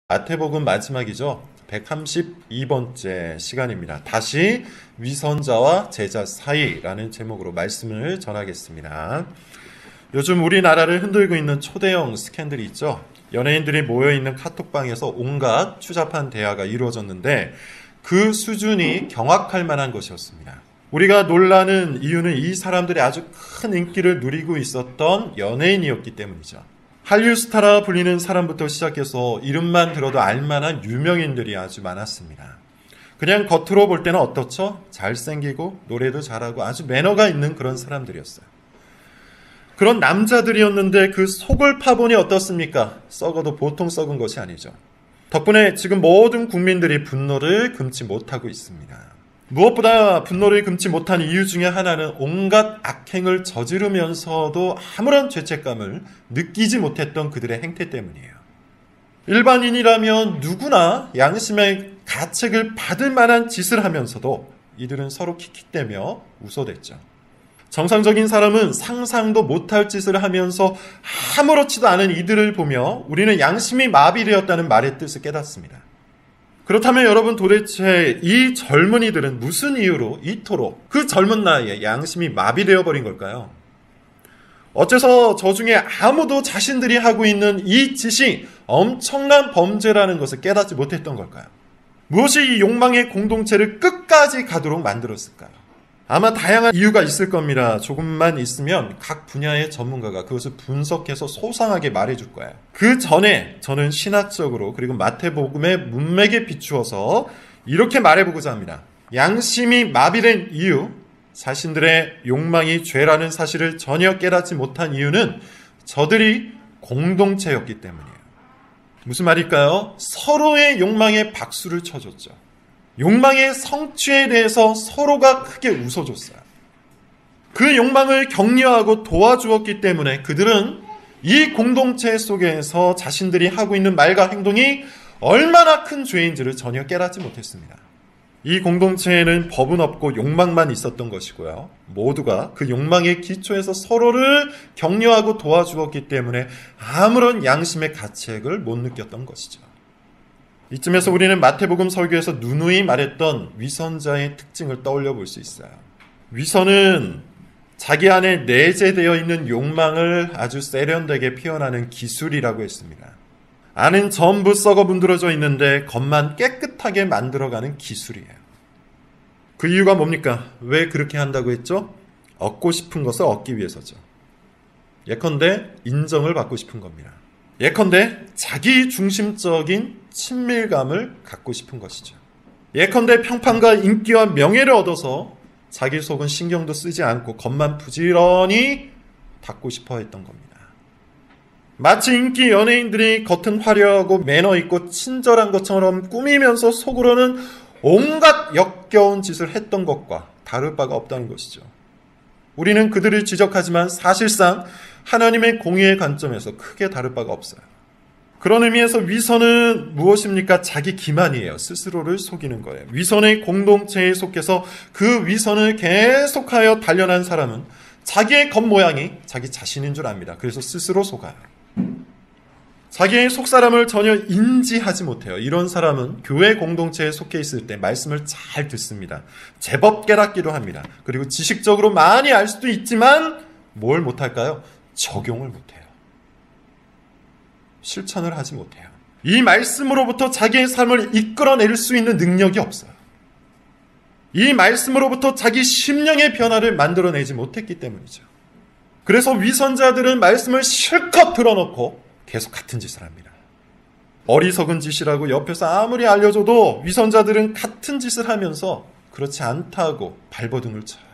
마태복음 마지막이죠. 132번째 시간입니다. 다시 위선자와 제자 사이라는 제목으로 말씀을 전하겠습니다. 요즘 우리나라를 흔들고 있는 초대형 스캔들이 있죠. 연예인들이 모여있는 카톡방에서 온갖 추잡한 대화가 이루어졌는데 그 수준이 경악할 만한 것이었습니다. 우리가 놀라는 이유는 이 사람들이 아주 큰 인기를 누리고 있었던 연예인이었기 때문이죠. 한류 스타라 불리는 사람부터 시작해서 이름만 들어도 알만한 유명인들이 아주 많았습니다. 그냥 겉으로 볼 때는 어떻죠? 잘생기고 노래도 잘하고 아주 매너가 있는 그런 사람들이었어요. 그런 남자들이었는데 그 속을 파보니 어떻습니까? 썩어도 보통 썩은 것이 아니죠. 덕분에 지금 모든 국민들이 분노를 금치 못하고 있습니다. 무엇보다 분노를 금치 못한 이유 중에 하나는 온갖 악행을 저지르면서도 아무런 죄책감을 느끼지 못했던 그들의 행태 때문이에요. 일반인이라면 누구나 양심의 가책을 받을 만한 짓을 하면서도 이들은 서로 킥킥대며 웃어댔죠. 정상적인 사람은 상상도 못할 짓을 하면서 아무렇지도 않은 이들을 보며 우리는 양심이 마비되었다는 말의 뜻을 깨닫습니다. 그렇다면 여러분, 도대체 이 젊은이들은 무슨 이유로 이토록 그 젊은 나이에 양심이 마비되어 버린 걸까요? 어째서 저 중에 아무도 자신들이 하고 있는 이 짓이 엄청난 범죄라는 것을 깨닫지 못했던 걸까요? 무엇이 이 욕망의 공동체를 끝까지 가도록 만들었을까요? 아마 다양한 이유가 있을 겁니다. 조금만 있으면 각 분야의 전문가가 그것을 분석해서 소상하게 말해줄 거예요. 그 전에 저는 신학적으로 그리고 마태복음의 문맥에 비추어서 이렇게 말해보고자 합니다. 양심이 마비된 이유, 자신들의 욕망이 죄라는 사실을 전혀 깨닫지 못한 이유는 저들이 공동체였기 때문이에요. 무슨 말일까요? 서로의 욕망에 박수를 쳐줬죠. 욕망의 성취에 대해서 서로가 크게 웃어줬어요. 그 욕망을 격려하고 도와주었기 때문에 그들은 이 공동체 속에서 자신들이 하고 있는 말과 행동이 얼마나 큰 죄인지를 전혀 깨닫지 못했습니다. 이 공동체에는 법은 없고 욕망만 있었던 것이고요. 모두가 그 욕망의 기초에서 서로를 격려하고 도와주었기 때문에 아무런 양심의 가책을 못 느꼈던 것이죠. 이쯤에서 우리는 마태복음 설교에서 누누이 말했던 위선자의 특징을 떠올려 볼 수 있어요. 위선은 자기 안에 내재되어 있는 욕망을 아주 세련되게 표현하는 기술이라고 했습니다. 안은 전부 썩어 문드러져 있는데 겉만 깨끗하게 만들어가는 기술이에요. 그 이유가 뭡니까? 왜 그렇게 한다고 했죠? 얻고 싶은 것을 얻기 위해서죠. 예컨대 인정을 받고 싶은 겁니다. 예컨대 자기 중심적인 친밀감을 갖고 싶은 것이죠. 예컨대 평판과 인기와 명예를 얻어서 자기 속은 신경도 쓰지 않고 겉만 부지런히 닦고 싶어 했던 겁니다. 마치 인기 연예인들이 겉은 화려하고 매너 있고 친절한 것처럼 꾸미면서 속으로는 온갖 역겨운 짓을 했던 것과 다를 바가 없다는 것이죠. 우리는 그들을 지적하지만 사실상 하나님의 공의의 관점에서 크게 다를 바가 없어요. 그런 의미에서 위선은 무엇입니까? 자기 기만이에요. 스스로를 속이는 거예요. 위선의 공동체에 속해서 그 위선을 계속하여 단련한 사람은 자기의 겉모양이 자기 자신인 줄 압니다. 그래서 스스로 속아요. 자기의 속사람을 전혀 인지하지 못해요. 이런 사람은 교회 공동체에 속해 있을 때 말씀을 잘 듣습니다. 제법 깨닫기도 합니다. 그리고 지식적으로 많이 알 수도 있지만 뭘 못할까요? 적용을 못해요. 실천을 하지 못해요. 이 말씀으로부터 자기의 삶을 이끌어낼 수 있는 능력이 없어요. 이 말씀으로부터 자기 심령의 변화를 만들어내지 못했기 때문이죠. 그래서 위선자들은 말씀을 실컷 들어놓고 계속 같은 짓을 합니다. 어리석은 짓이라고 옆에서 아무리 알려줘도 위선자들은 같은 짓을 하면서 그렇지 않다고 발버둥을 쳐요.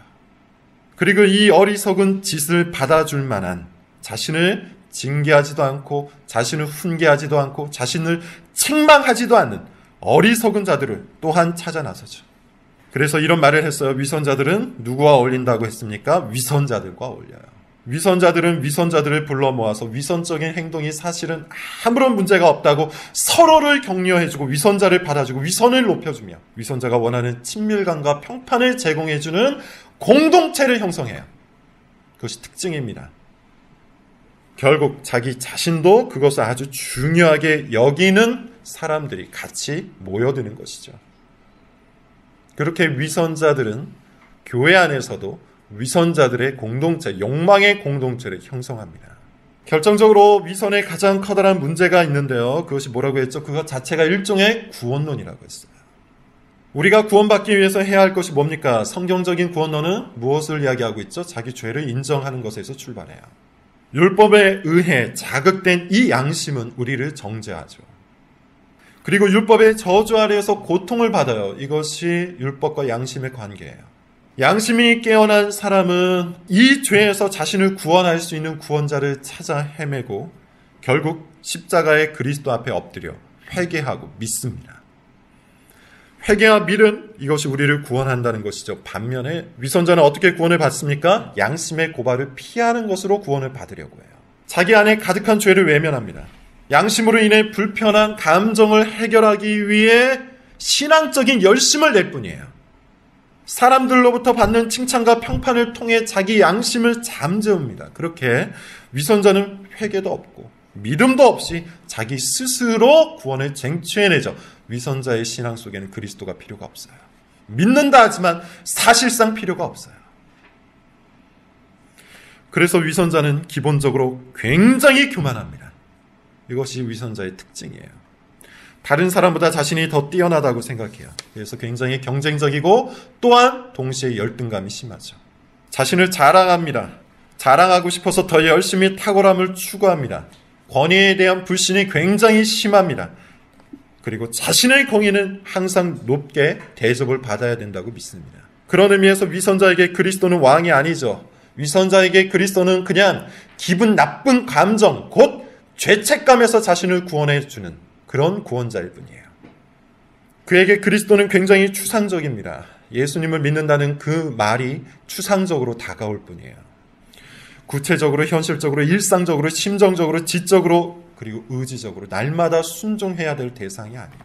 그리고 이 어리석은 짓을 받아줄 만한 자신을 징계하지도 않고 자신을 훈계하지도 않고 자신을 책망하지도 않는 어리석은 자들을 또한 찾아 나서죠. 그래서 이런 말을 했어요. 위선자들은 누구와 어울린다고 했습니까? 위선자들과 어울려요. 위선자들은 위선자들을 불러 모아서 위선적인 행동이 사실은 아무런 문제가 없다고 서로를 격려해주고 위선자를 받아주고 위선을 높여주며 위선자가 원하는 친밀감과 평판을 제공해주는 공동체를 형성해요. 그것이 특징입니다. 결국 자기 자신도 그것을 아주 중요하게 여기는 사람들이 같이 모여드는 것이죠. 그렇게 위선자들은 교회 안에서도 위선자들의 공동체, 욕망의 공동체를 형성합니다. 결정적으로 위선의 가장 커다란 문제가 있는데요. 그것이 뭐라고 했죠? 그것 자체가 일종의 구원론이라고 했어요. 우리가 구원받기 위해서 해야 할 것이 뭡니까? 성경적인 구원론은 무엇을 이야기하고 있죠? 자기 죄를 인정하는 것에서 출발해요. 율법에 의해 자극된 이 양심은 우리를 정죄하죠. 그리고 율법의 저주 아래에서 고통을 받아요. 이것이 율법과 양심의 관계예요. 양심이 깨어난 사람은 이 죄에서 자신을 구원할 수 있는 구원자를 찾아 헤매고 결국 십자가의 그리스도 앞에 엎드려 회개하고 믿습니다. 회개와 믿음, 이것이 우리를 구원한다는 것이죠. 반면에 위선자는 어떻게 구원을 받습니까? 양심의 고발을 피하는 것으로 구원을 받으려고 해요. 자기 안에 가득한 죄를 외면합니다. 양심으로 인해 불편한 감정을 해결하기 위해 신앙적인 열심을 낼 뿐이에요. 사람들로부터 받는 칭찬과 평판을 통해 자기 양심을 잠재웁니다. 그렇게 위선자는 회개도 없고 믿음도 없이 자기 스스로 구원을 쟁취해내죠. 위선자의 신앙 속에는 그리스도가 필요가 없어요. 믿는다 하지만 사실상 필요가 없어요. 그래서 위선자는 기본적으로 굉장히 교만합니다. 이것이 위선자의 특징이에요. 다른 사람보다 자신이 더 뛰어나다고 생각해요. 그래서 굉장히 경쟁적이고 또한 동시에 열등감이 심하죠. 자신을 자랑합니다. 자랑하고 싶어서 더 열심히 탁월함을 추구합니다. 권위에 대한 불신이 굉장히 심합니다. 그리고 자신의 공의는 항상 높게 대접을 받아야 된다고 믿습니다. 그런 의미에서 위선자에게 그리스도는 왕이 아니죠. 위선자에게 그리스도는 그냥 기분 나쁜 감정, 곧 죄책감에서 자신을 구원해 주는 그런 구원자일 뿐이에요. 그에게 그리스도는 굉장히 추상적입니다. 예수님을 믿는다는 그 말이 추상적으로 다가올 뿐이에요. 구체적으로, 현실적으로, 일상적으로, 심정적으로, 지적으로, 그리고 의지적으로 날마다 순종해야 될 대상이 아니에요.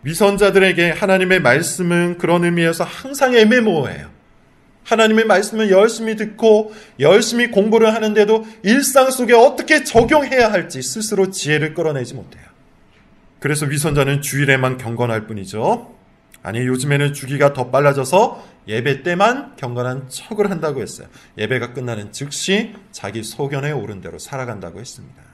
위선자들에게 하나님의 말씀은 그런 의미에서 항상 애매모호해요. 하나님의 말씀을 열심히 듣고 열심히 공부를 하는데도 일상 속에 어떻게 적용해야 할지 스스로 지혜를 끌어내지 못해요. 그래서 위선자는 주일에만 경건할 뿐이죠. 아니, 요즘에는 주기가 더 빨라져서 예배 때만 경건한 척을 한다고 했어요. 예배가 끝나는 즉시 자기 소견에 오른 대로 살아간다고 했습니다.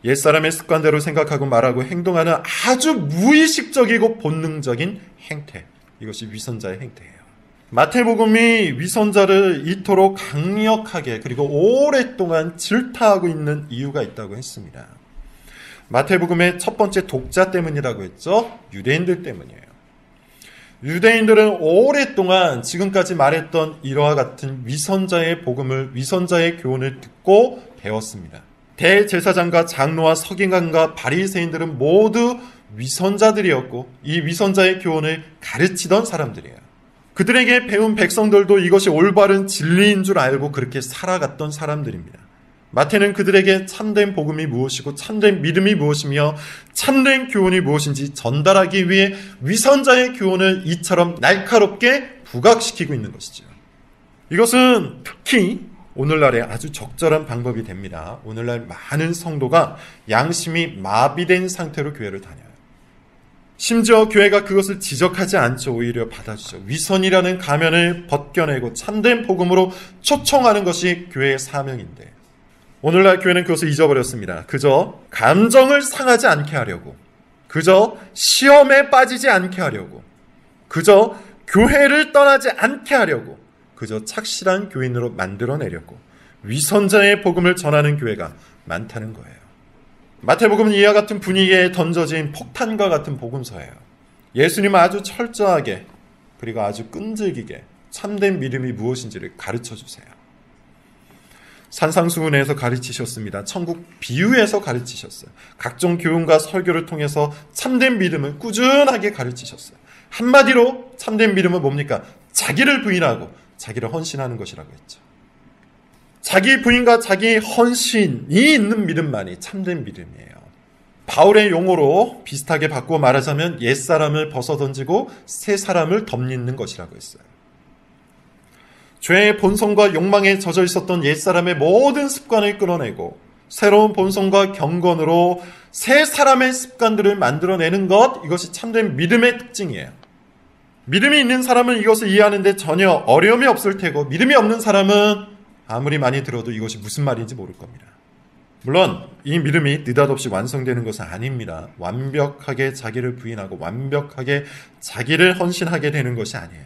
옛사람의 습관대로 생각하고 말하고 행동하는 아주 무의식적이고 본능적인 행태. 이것이 위선자의 행태예요. 마태복음이 위선자를 이토록 강력하게 그리고 오랫동안 질타하고 있는 이유가 있다고 했습니다. 마태복음의 첫 번째 독자 때문이라고 했죠. 유대인들 때문이에요. 유대인들은 오랫동안 지금까지 말했던 이와 같은 위선자의 복음을, 위선자의 교훈을 듣고 배웠습니다. 대제사장과 장로와 서기관과 바리새인들은 모두 위선자들이었고 이 위선자의 교훈을 가르치던 사람들이에요. 그들에게 배운 백성들도 이것이 올바른 진리인 줄 알고 그렇게 살아갔던 사람들입니다. 마태는 그들에게 참된 복음이 무엇이고 참된 믿음이 무엇이며 참된 교훈이 무엇인지 전달하기 위해 위선자의 교훈을 이처럼 날카롭게 부각시키고 있는 것이죠. 이것은 특히 오늘날에 아주 적절한 방법이 됩니다. 오늘날 많은 성도가 양심이 마비된 상태로 교회를 다녀요. 심지어 교회가 그것을 지적하지 않죠. 오히려 받아주죠. 위선이라는 가면을 벗겨내고 참된 복음으로 초청하는 것이 교회의 사명인데 오늘날 교회는 그것을 잊어버렸습니다. 그저 감정을 상하지 않게 하려고, 그저 시험에 빠지지 않게 하려고, 그저 교회를 떠나지 않게 하려고, 그저 착실한 교인으로 만들어내려고 위선자의 복음을 전하는 교회가 많다는 거예요. 마태복음은 이와 같은 분위기에 던져진 폭탄과 같은 복음서예요. 예수님은 아주 철저하게 그리고 아주 끈질기게 참된 믿음이 무엇인지를 가르쳐 주세요. 산상수훈에서 가르치셨습니다. 천국 비유에서 가르치셨어요. 각종 교훈과 설교를 통해서 참된 믿음을 꾸준하게 가르치셨어요. 한마디로 참된 믿음은 뭡니까? 자기를 부인하고 자기를 헌신하는 것이라고 했죠. 자기 부인과 자기 헌신이 있는 믿음만이 참된 믿음이에요. 바울의 용어로 비슷하게 바꾸어 말하자면 옛사람을 벗어던지고 새 사람을 덧입는 것이라고 했어요. 죄의 본성과 욕망에 젖어 있었던 옛사람의 모든 습관을 끌어내고 새로운 본성과 경건으로 새 사람의 습관들을 만들어내는 것, 이것이 참된 믿음의 특징이에요. 믿음이 있는 사람은 이것을 이해하는데 전혀 어려움이 없을 테고, 믿음이 없는 사람은 아무리 많이 들어도 이것이 무슨 말인지 모를 겁니다. 물론 이 믿음이 느닷없이 완성되는 것은 아닙니다. 완벽하게 자기를 부인하고 완벽하게 자기를 헌신하게 되는 것이 아니에요.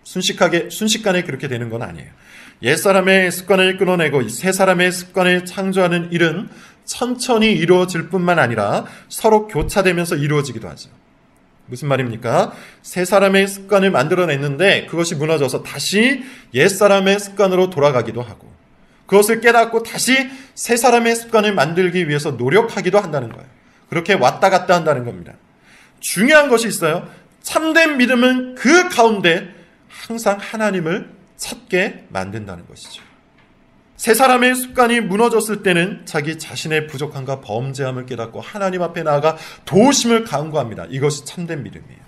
순식간에 그렇게 되는 건 아니에요. 옛사람의 습관을 끊어내고 새 사람의 습관을 창조하는 일은 천천히 이루어질 뿐만 아니라 서로 교차되면서 이루어지기도 하죠. 무슨 말입니까? 새 사람의 습관을 만들어냈는데 그것이 무너져서 다시 옛사람의 습관으로 돌아가기도 하고, 그것을 깨닫고 다시 새 사람의 습관을 만들기 위해서 노력하기도 한다는 거예요. 그렇게 왔다 갔다 한다는 겁니다. 중요한 것이 있어요. 참된 믿음은 그 가운데 항상 하나님을 찾게 만든다는 것이죠. 새 사람의 습관이 무너졌을 때는 자기 자신의 부족함과 범죄함을 깨닫고 하나님 앞에 나아가 도우심을 간구합니다. 이것이 참된 믿음이에요.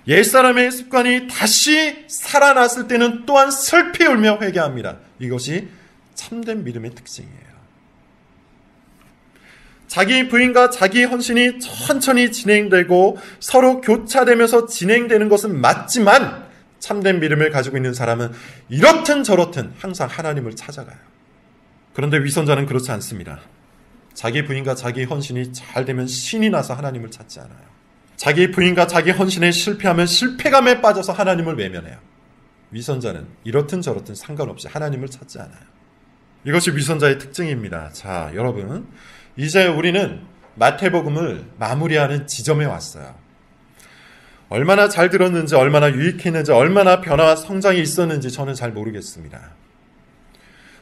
옛사람의 습관이 다시 살아났을 때는 또한 슬피 울며 회개합니다. 이것이 참된 믿음의 특징이에요. 자기 부인과 자기 헌신이 천천히 진행되고 서로 교차되면서 진행되는 것은 맞지만, 참된 믿음을 가지고 있는 사람은 이렇든 저렇든 항상 하나님을 찾아가요. 그런데 위선자는 그렇지 않습니다. 자기 부인과 자기 헌신이 잘 되면 신이 나서 하나님을 찾지 않아요. 자기 부인과 자기 헌신에 실패하면 실패감에 빠져서 하나님을 외면해요. 위선자는 이렇든 저렇든 상관없이 하나님을 찾지 않아요. 이것이 위선자의 특징입니다. 자, 여러분, 이제 우리는 마태복음을 마무리하는 지점에 왔어요. 얼마나 잘 들었는지, 얼마나 유익했는지, 얼마나 변화와 성장이 있었는지 저는 잘 모르겠습니다.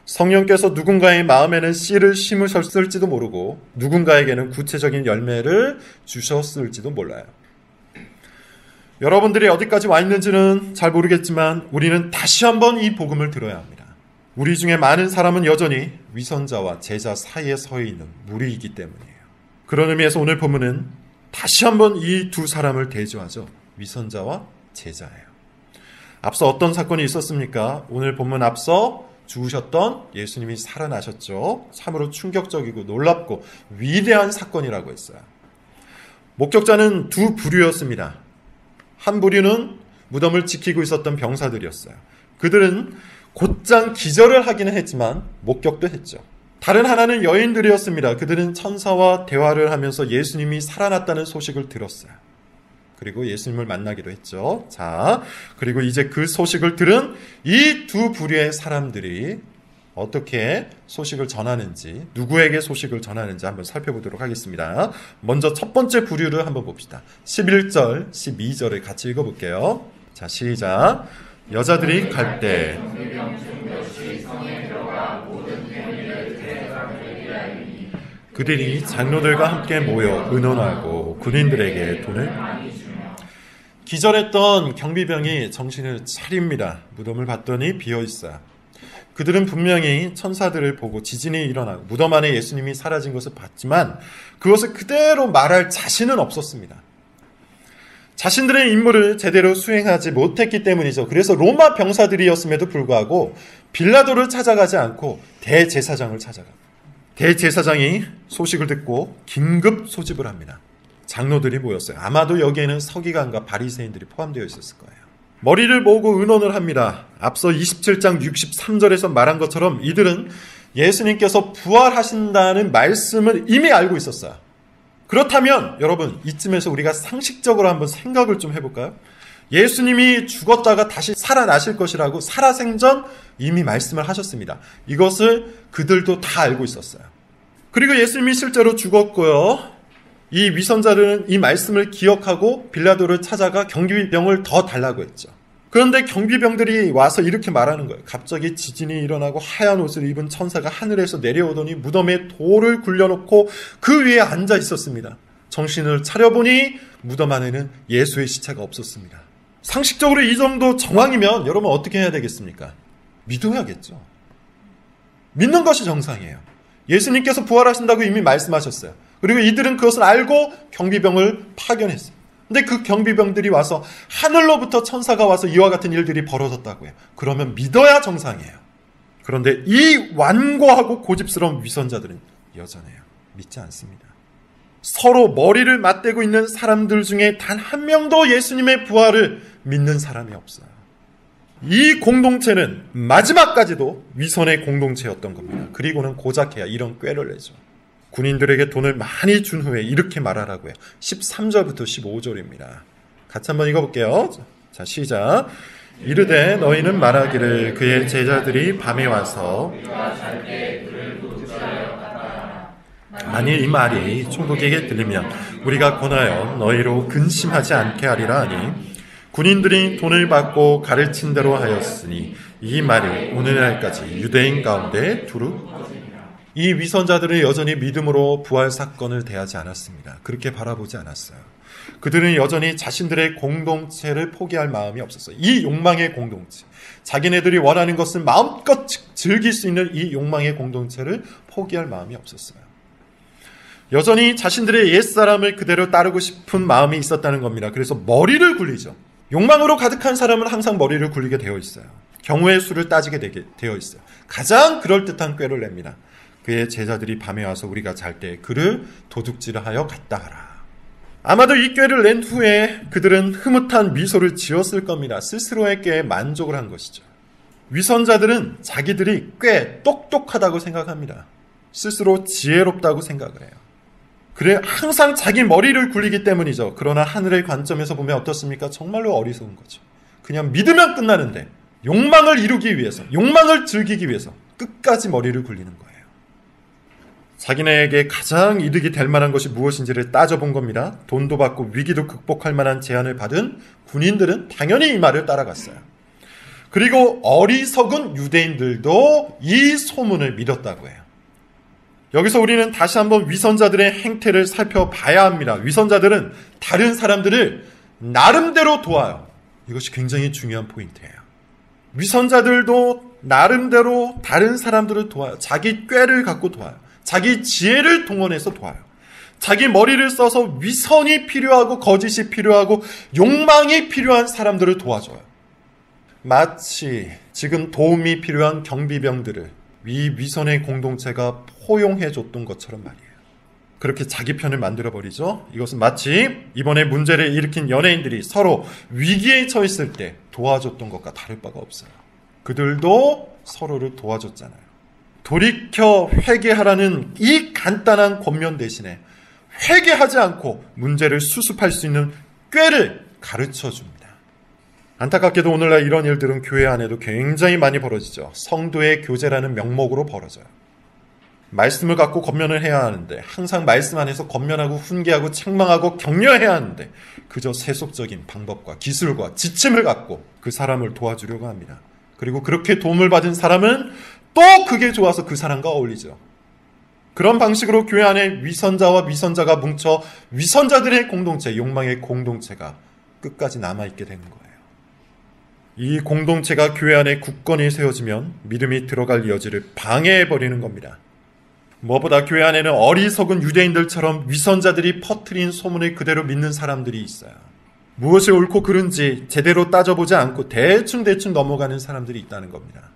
성령께서 누군가의 마음에는 씨를 심으셨을지도 모르고 누군가에게는 구체적인 열매를 주셨을지도 몰라요. 여러분들이 어디까지 와 있는지는 잘 모르겠지만 우리는 다시 한번 이 복음을 들어야 합니다. 우리 중에 많은 사람은 여전히 위선자와 제자 사이에 서 있는 무리이기 때문이에요. 그런 의미에서 오늘 본문은 다시 한번 이 두 사람을 대조하죠. 위선자와 제자예요. 앞서 어떤 사건이 있었습니까? 오늘 본문 앞서 죽으셨던 예수님이 살아나셨죠. 참으로 충격적이고 놀랍고 위대한 사건이라고 했어요. 목격자는 두 부류였습니다. 한 부류는 무덤을 지키고 있었던 병사들이었어요. 그들은 곧장 기절을 하기는 했지만 목격도 했죠. 다른 하나는 여인들이었습니다. 그들은 천사와 대화를 하면서 예수님이 살아났다는 소식을 들었어요. 그리고 예수님을 만나기도 했죠. 자, 그리고 이제 그 소식을 들은 이 두 부류의 사람들이 어떻게 소식을 전하는지, 누구에게 소식을 전하는지 한번 살펴보도록 하겠습니다. 먼저 첫 번째 부류를 한번 봅시다. 11절, 12절을 같이 읽어볼게요. 자, 시작. 여자들이 갈 때 그들이 장로들과 함께 모여 의논하고 군인들에게 돈을 기절했던 경비병이 정신을 차립니다. 무덤을 봤더니 비어있어요. 그들은 분명히 천사들을 보고 지진이 일어나고 무덤 안에 예수님이 사라진 것을 봤지만 그것을 그대로 말할 자신은 없었습니다. 자신들의 임무를 제대로 수행하지 못했기 때문이죠. 그래서 로마 병사들이었음에도 불구하고 빌라도를 찾아가지 않고 대제사장을 찾아갑니다. 대제사장이 소식을 듣고 긴급 소집을 합니다. 장로들이 모였어요. 아마도 여기에는 서기관과 바리새인들이 포함되어 있었을 거예요. 머리를 모으고 의논을 합니다. 앞서 27장 63절에서 말한 것처럼 이들은 예수님께서 부활하신다는 말씀을 이미 알고 있었어요. 그렇다면 여러분, 이쯤에서 우리가 상식적으로 한번 생각을 좀 해볼까요? 예수님이 죽었다가 다시 살아나실 것이라고 살아생전 이미 말씀을 하셨습니다. 이것을 그들도 다 알고 있었어요. 그리고 예수님이 실제로 죽었고요. 이 위선자들은 이 말씀을 기억하고 빌라도를 찾아가 경비병을 더 달라고 했죠. 그런데 경비병들이 와서 이렇게 말하는 거예요. 갑자기 지진이 일어나고 하얀 옷을 입은 천사가 하늘에서 내려오더니 무덤에 돌을 굴려놓고 그 위에 앉아 있었습니다. 정신을 차려보니 무덤 안에는 예수의 시체가 없었습니다. 상식적으로 이 정도 정황이면 여러분 어떻게 해야 되겠습니까? 믿어야겠죠. 믿는 것이 정상이에요. 예수님께서 부활하신다고 이미 말씀하셨어요. 그리고 이들은 그것을 알고 경비병을 파견했어요. 근데 그 경비병들이 와서 하늘로부터 천사가 와서 이와 같은 일들이 벌어졌다고 해요. 그러면 믿어야 정상이에요. 그런데 이 완고하고 고집스러운 위선자들은 여전해요. 믿지 않습니다. 서로 머리를 맞대고 있는 사람들 중에 단 한 명도 예수님의 부활을 믿는 사람이 없어요. 이 공동체는 마지막까지도 위선의 공동체였던 겁니다. 그리고는 고작해야 이런 꾀를 내죠. 군인들에게 돈을 많이 준 후에 이렇게 말하라고요. 13절부터 15절입니다. 같이 한번 읽어볼게요. 자, 시작. 이르되 너희는 말하기를 그의 제자들이 밤에 와서 만일 이 말이 총독에게 들리면 우리가 권하여 너희로 근심하지 않게 하리라 하니 군인들이 돈을 받고 가르친 대로 하였으니 이 말이 오늘날까지 유대인 가운데 두루. 이 위선자들은 여전히 믿음으로 부활 사건을 대하지 않았습니다. 그렇게 바라보지 않았어요. 그들은 여전히 자신들의 공동체를 포기할 마음이 없었어요. 이 욕망의 공동체, 자기네들이 원하는 것을 마음껏 즐길 수 있는 이 욕망의 공동체를 포기할 마음이 없었어요. 여전히 자신들의 옛사람을 그대로 따르고 싶은 마음이 있었다는 겁니다. 그래서 머리를 굴리죠. 욕망으로 가득한 사람은 항상 머리를 굴리게 되어 있어요. 경우의 수를 따지게 되어 있어요. 가장 그럴듯한 꾀를 냅니다. 그의 제자들이 밤에 와서 우리가 잘 때 그를 도둑질하여 갔다 하라. 아마도 이 꾀를 낸 후에 그들은 흐뭇한 미소를 지었을 겁니다. 스스로의 꾀에 만족을 한 것이죠. 위선자들은 자기들이 꽤 똑똑하다고 생각합니다. 스스로 지혜롭다고 생각을 해요. 그래 항상 자기 머리를 굴리기 때문이죠. 그러나 하늘의 관점에서 보면 어떻습니까? 정말로 어리석은 거죠. 그냥 믿으면 끝나는데 욕망을 이루기 위해서, 욕망을 즐기기 위해서 끝까지 머리를 굴리는 거예요. 자기네에게 가장 이득이 될 만한 것이 무엇인지를 따져본 겁니다. 돈도 받고 위기도 극복할 만한 제안을 받은 군인들은 당연히 이 말을 따라갔어요. 그리고 어리석은 유대인들도 이 소문을 믿었다고 해요. 여기서 우리는 다시 한번 위선자들의 행태를 살펴봐야 합니다. 위선자들은 다른 사람들을 나름대로 도와요. 이것이 굉장히 중요한 포인트예요. 위선자들도 나름대로 다른 사람들을 도와요. 자기 꾀를 갖고 도와요. 자기 지혜를 동원해서 도와요. 자기 머리를 써서 위선이 필요하고 거짓이 필요하고 욕망이 필요한 사람들을 도와줘요. 마치 지금 도움이 필요한 경비병들을 이 위선의 공동체가 포용해줬던 것처럼 말이에요. 그렇게 자기 편을 만들어버리죠. 이것은 마치 이번에 문제를 일으킨 연예인들이 서로 위기에 처했을 때 도와줬던 것과 다를 바가 없어요. 그들도 서로를 도와줬잖아요. 돌이켜 회개하라는 이 간단한 권면 대신에 회개하지 않고 문제를 수습할 수 있는 꾀를 가르쳐줍니다. 안타깝게도 오늘날 이런 일들은 교회 안에도 굉장히 많이 벌어지죠. 성도의 교제라는 명목으로 벌어져요. 말씀을 갖고 권면을 해야 하는데 항상 말씀 안에서 권면하고 훈계하고 책망하고 격려해야 하는데 그저 세속적인 방법과 기술과 지침을 갖고 그 사람을 도와주려고 합니다. 그리고 그렇게 도움을 받은 사람은 또 그게 좋아서 그 사람과 어울리죠. 그런 방식으로 교회 안에 위선자와 위선자가 뭉쳐 위선자들의 공동체, 욕망의 공동체가 끝까지 남아있게 되는 거예요. 이 공동체가 교회 안에 굳건히 세워지면 믿음이 들어갈 여지를 방해해버리는 겁니다. 무엇보다 교회 안에는 어리석은 유대인들처럼 위선자들이 퍼뜨린 소문을 그대로 믿는 사람들이 있어요. 무엇이 옳고 그른지 제대로 따져보지 않고 대충 넘어가는 사람들이 있다는 겁니다.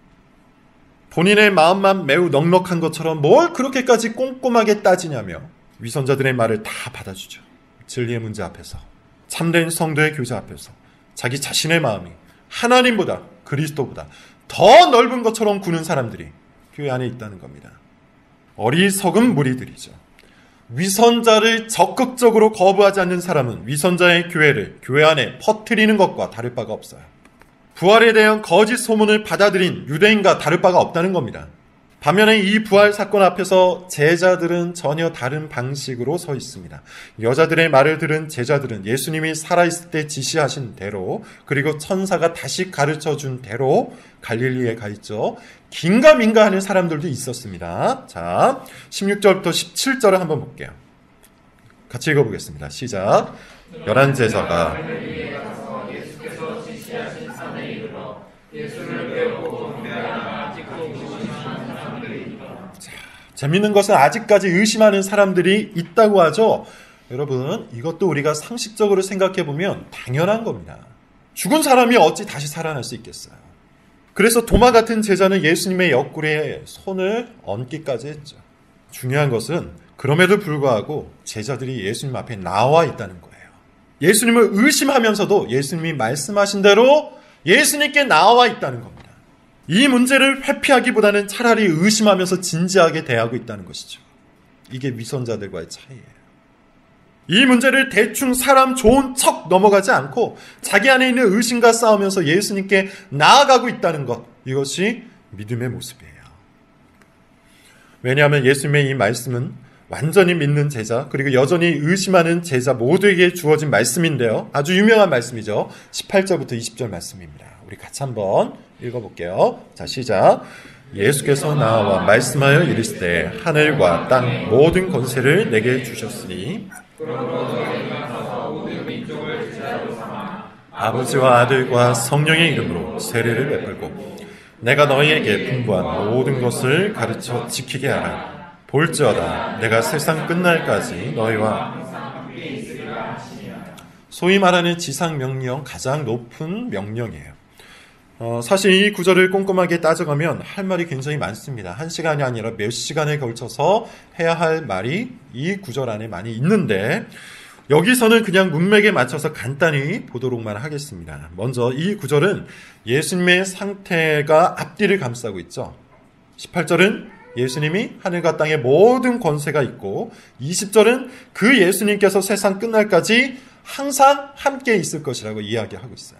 본인의 마음만 매우 넉넉한 것처럼 뭘 그렇게까지 꼼꼼하게 따지냐며 위선자들의 말을 다 받아주죠. 진리의 문제 앞에서, 참된 성도의 교제 앞에서 자기 자신의 마음이 하나님보다 그리스도보다 더 넓은 것처럼 구는 사람들이 교회 안에 있다는 겁니다. 어리석은 무리들이죠. 위선자를 적극적으로 거부하지 않는 사람은 위선자의 교회를 교회 안에 퍼뜨리는 것과 다를 바가 없어요. 부활에 대한 거짓 소문을 받아들인 유대인과 다를 바가 없다는 겁니다. 반면에 이 부활 사건 앞에서 제자들은 전혀 다른 방식으로 서 있습니다. 여자들의 말을 들은 제자들은 예수님이 살아있을 때 지시하신 대로, 그리고 천사가 다시 가르쳐준 대로 갈릴리에 가 있죠. 긴가민가 하는 사람들도 있었습니다. 자, 16절부터 17절을 한번 볼게요. 같이 읽어보겠습니다. 시작. 11 제자가 재밌는 것은 아직까지 의심하는 사람들이 있다고 하죠. 여러분, 이것도 우리가 상식적으로 생각해보면 당연한 겁니다. 죽은 사람이 어찌 다시 살아날 수 있겠어요. 그래서 도마 같은 제자는 예수님의 옆구리에 손을 얹기까지 했죠. 중요한 것은 그럼에도 불구하고 제자들이 예수님 앞에 나와 있다는 거예요. 예수님을 의심하면서도 예수님이 말씀하신 대로 예수님께 나와 있다는 겁니다. 이 문제를 회피하기보다는 차라리 의심하면서 진지하게 대하고 있다는 것이죠. 이게 위선자들과의 차이예요. 이 문제를 대충 사람 좋은 척 넘어가지 않고 자기 안에 있는 의심과 싸우면서 예수님께 나아가고 있다는 것, 이것이 믿음의 모습이에요. 왜냐하면 예수님의 이 말씀은 완전히 믿는 제자, 그리고 여전히 의심하는 제자 모두에게 주어진 말씀인데요. 아주 유명한 말씀이죠. 18절부터 20절 말씀입니다. 우리 같이 한번 읽어볼게요. 자, 시작. 예수께서 나와 말씀하여 이르시되 하늘과 땅 모든 권세를 내게 주셨으니 아버지와 아들과 성령의 이름으로 세례를 베풀고 내가 너희에게 분부한 모든 것을 가르쳐 지키게 하라. 볼지어다 내가 세상 끝날까지 너희와 소위 말하는 지상 명령, 가장 높은 명령이에요. 사실 이 구절을 꼼꼼하게 따져가면 할 말이 굉장히 많습니다. 한 시간이 아니라 몇 시간에 걸쳐서 해야 할 말이 이 구절 안에 많이 있는데 여기서는 그냥 문맥에 맞춰서 간단히 보도록만 하겠습니다. 먼저 이 구절은 예수님의 상태가 앞뒤를 감싸고 있죠. 18절은 예수님이 하늘과 땅의 모든 권세가 있고 20절은 그 예수님께서 세상 끝날까지 항상 함께 있을 것이라고 이야기하고 있어요.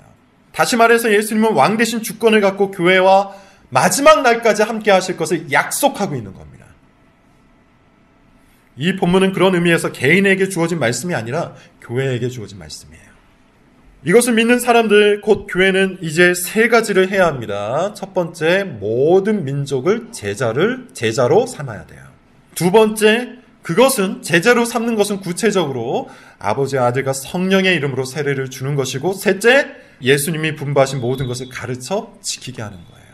다시 말해서 예수님은 왕 대신 주권을 갖고 교회와 마지막 날까지 함께 하실 것을 약속하고 있는 겁니다. 이 본문은 그런 의미에서 개인에게 주어진 말씀이 아니라 교회에게 주어진 말씀이에요. 이것을 믿는 사람들, 곧 교회는 이제 세 가지를 해야 합니다. 첫 번째, 모든 민족을 제자로 삼아야 돼요. 두 번째, 그것은 제자로 삼는 것은 구체적으로 아버지, 아들과 성령의 이름으로 세례를 주는 것이고, 셋째, 예수님이 분부하신 모든 것을 가르쳐 지키게 하는 거예요.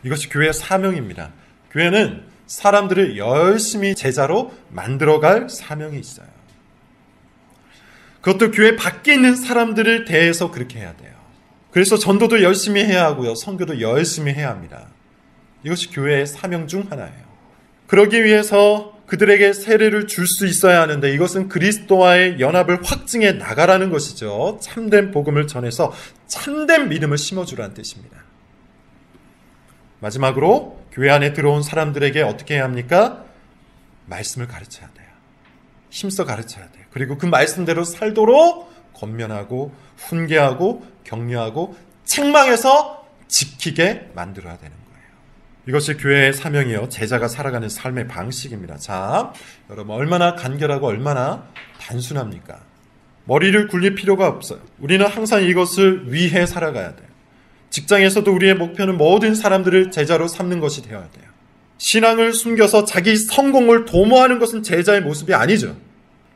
이것이 교회의 사명입니다. 교회는 사람들을 열심히 제자로 만들어갈 사명이 있어요. 그것도 교회 밖에 있는 사람들을 대해서 그렇게 해야 돼요. 그래서 전도도 열심히 해야 하고요. 선교도 열심히 해야 합니다. 이것이 교회의 사명 중 하나예요. 그러기 위해서 그들에게 세례를 줄 수 있어야 하는데 이것은 그리스도와의 연합을 확증해 나가라는 것이죠. 참된 복음을 전해서 참된 믿음을 심어주라는 뜻입니다. 마지막으로 교회 안에 들어온 사람들에게 어떻게 해야 합니까? 말씀을 가르쳐야 돼요. 힘써 가르쳐야 돼요. 그리고 그 말씀대로 살도록 권면하고 훈계하고 격려하고 책망해서 지키게 만들어야 되는 거예요. 이것이 교회의 사명이요. 제자가 살아가는 삶의 방식입니다. 자, 여러분 얼마나 간결하고 얼마나 단순합니까? 머리를 굴릴 필요가 없어요. 우리는 항상 이것을 위해 살아가야 돼요. 직장에서도 우리의 목표는 모든 사람들을 제자로 삼는 것이 되어야 돼요. 신앙을 숨겨서 자기 성공을 도모하는 것은 제자의 모습이 아니죠.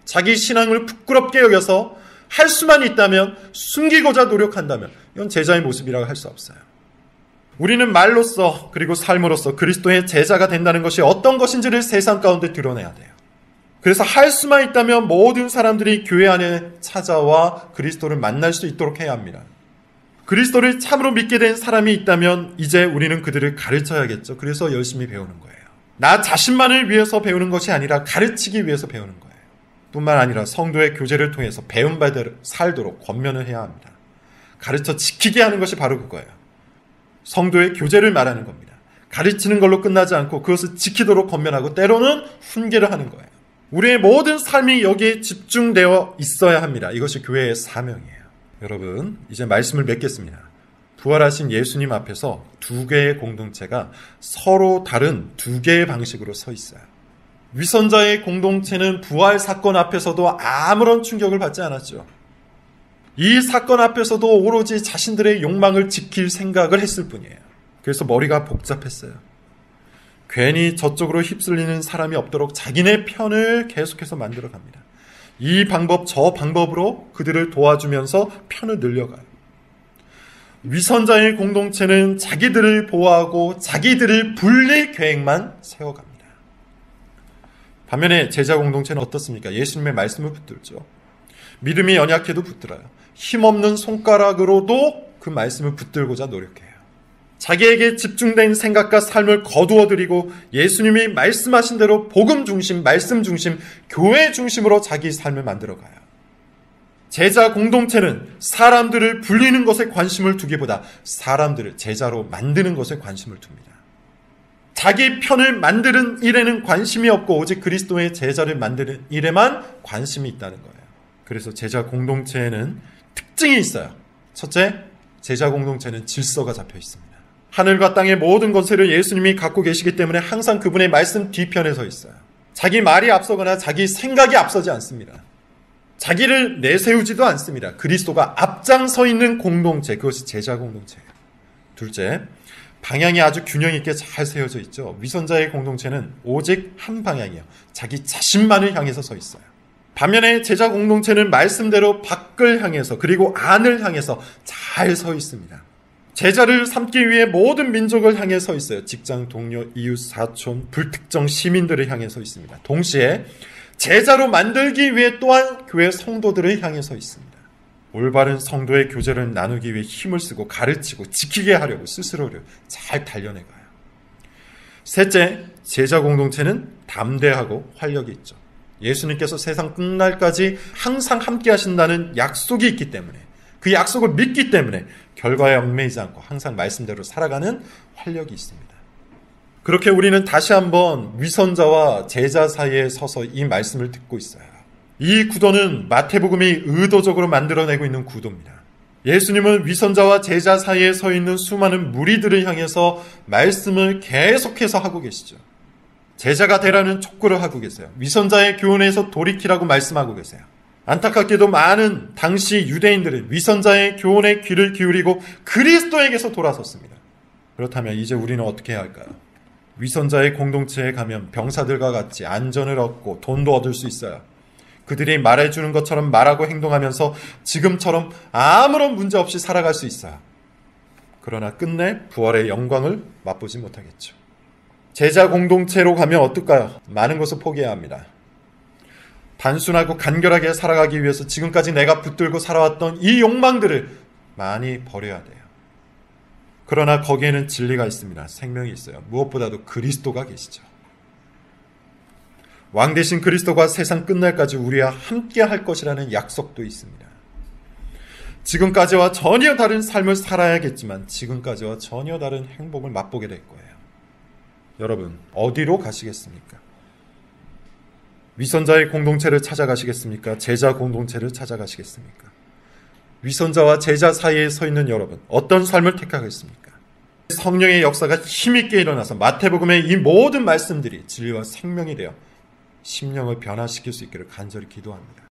자기 신앙을 부끄럽게 여겨서 할 수만 있다면 숨기고자 노력한다면 이건 제자의 모습이라고 할 수 없어요. 우리는 말로써 그리고 삶으로써 그리스도의 제자가 된다는 것이 어떤 것인지를 세상 가운데 드러내야 돼요. 그래서 할 수만 있다면 모든 사람들이 교회 안에 찾아와 그리스도를 만날 수 있도록 해야 합니다. 그리스도를 참으로 믿게 된 사람이 있다면 이제 우리는 그들을 가르쳐야겠죠. 그래서 열심히 배우는 거예요. 나 자신만을 위해서 배우는 것이 아니라 가르치기 위해서 배우는 거예요. 뿐만 아니라 성도의 교제를 통해서 배운 바대로 살도록 권면을 해야 합니다. 가르쳐 지키게 하는 것이 바로 그거예요. 성도의 교제를 말하는 겁니다. 가르치는 걸로 끝나지 않고 그것을 지키도록 권면하고 때로는 훈계를 하는 거예요. 우리의 모든 삶이 여기에 집중되어 있어야 합니다. 이것이 교회의 사명이에요. 여러분, 이제 말씀을 맺겠습니다. 부활하신 예수님 앞에서 두 개의 공동체가 서로 다른 두 개의 방식으로 서 있어요. 위선자의 공동체는 부활 사건 앞에서도 아무런 충격을 받지 않았죠. 이 사건 앞에서도 오로지 자신들의 욕망을 지킬 생각을 했을 뿐이에요. 그래서 머리가 복잡했어요. 괜히 저쪽으로 휩쓸리는 사람이 없도록 자기네 편을 계속해서 만들어갑니다. 이 방법 저 방법으로 그들을 도와주면서 편을 늘려가요. 위선자의 공동체는 자기들을 보호하고 자기들을 불릴 계획만 세워갑니다. 반면에 제자 공동체는 어떻습니까? 예수님의 말씀을 붙들죠. 믿음이 연약해도 붙들어요. 힘없는 손가락으로도 그 말씀을 붙들고자 노력해요. 자기에게 집중된 생각과 삶을 거두어들이고 예수님이 말씀하신 대로 복음 중심, 말씀 중심, 교회 중심으로 자기 삶을 만들어가요. 제자 공동체는 사람들을 불리는 것에 관심을 두기보다 사람들을 제자로 만드는 것에 관심을 둡니다. 자기 편을 만드는 일에는 관심이 없고 오직 그리스도의 제자를 만드는 일에만 관심이 있다는 거예요. 그래서 제자 공동체에는 특징이 있어요. 첫째, 제자 공동체는 질서가 잡혀 있습니다. 하늘과 땅의 모든 권세를 예수님이 갖고 계시기 때문에 항상 그분의 말씀 뒤편에 서 있어요. 자기 말이 앞서거나 자기 생각이 앞서지 않습니다. 자기를 내세우지도 않습니다. 그리스도가 앞장서 있는 공동체, 그것이 제자 공동체예요. 둘째, 방향이 아주 균형 있게 잘 세워져 있죠. 위선자의 공동체는 오직 한 방향이에요. 자기 자신만을 향해서 서 있어요. 반면에 제자 공동체는 말씀대로 밖을 향해서 그리고 안을 향해서 잘 서 있습니다. 제자를 삼기 위해 모든 민족을 향해 서 있어요. 직장, 동료, 이웃, 사촌, 불특정 시민들을 향해 서 있습니다. 동시에 제자로 만들기 위해 또한 교회 성도들을 향해 서 있습니다. 올바른 성도의 교제를 나누기 위해 힘을 쓰고 가르치고 지키게 하려고 스스로를 잘 단련해가요. 셋째, 제자 공동체는 담대하고 활력이 있죠. 예수님께서 세상 끝날까지 항상 함께 하신다는 약속이 있기 때문에, 그 약속을 믿기 때문에 결과에 얽매이지 않고 항상 말씀대로 살아가는 활력이 있습니다. 그렇게 우리는 다시 한번 위선자와 제자 사이에 서서 이 말씀을 듣고 있어요. 이 구도는 마태복음이 의도적으로 만들어내고 있는 구도입니다. 예수님은 위선자와 제자 사이에 서 있는 수많은 무리들을 향해서 말씀을 계속해서 하고 계시죠. 제자가 되라는 촉구를 하고 계세요. 위선자의 교훈에서 돌이키라고 말씀하고 계세요. 안타깝게도 많은 당시 유대인들은 위선자의 교훈에 귀를 기울이고 그리스도에게서 돌아섰습니다. 그렇다면 이제 우리는 어떻게 해야 할까요? 위선자의 공동체에 가면 병사들과 같이 안전을 얻고 돈도 얻을 수 있어요. 그들이 말해주는 것처럼 말하고 행동하면서 지금처럼 아무런 문제 없이 살아갈 수 있어요. 그러나 끝내 부활의 영광을 맛보지 못하겠죠. 제자 공동체로 가면 어떨까요? 많은 것을 포기해야 합니다. 단순하고 간결하게 살아가기 위해서 지금까지 내가 붙들고 살아왔던 이 욕망들을 많이 버려야 돼요. 그러나 거기에는 진리가 있습니다. 생명이 있어요. 무엇보다도 그리스도가 계시죠. 왕 대신 그리스도가 세상 끝날까지 우리와 함께 할 것이라는 약속도 있습니다. 지금까지와 전혀 다른 삶을 살아야겠지만 지금까지와 전혀 다른 행복을 맛보게 될 거예요. 여러분, 어디로 가시겠습니까? 위선자의 공동체를 찾아가시겠습니까? 제자 공동체를 찾아가시겠습니까? 위선자와 제자 사이에 서 있는 여러분, 어떤 삶을 택하겠습니까? 성령의 역사가 힘있게 일어나서 마태복음의 이 모든 말씀들이 진리와 생명이 되어 심령을 변화시킬 수 있기를 간절히 기도합니다.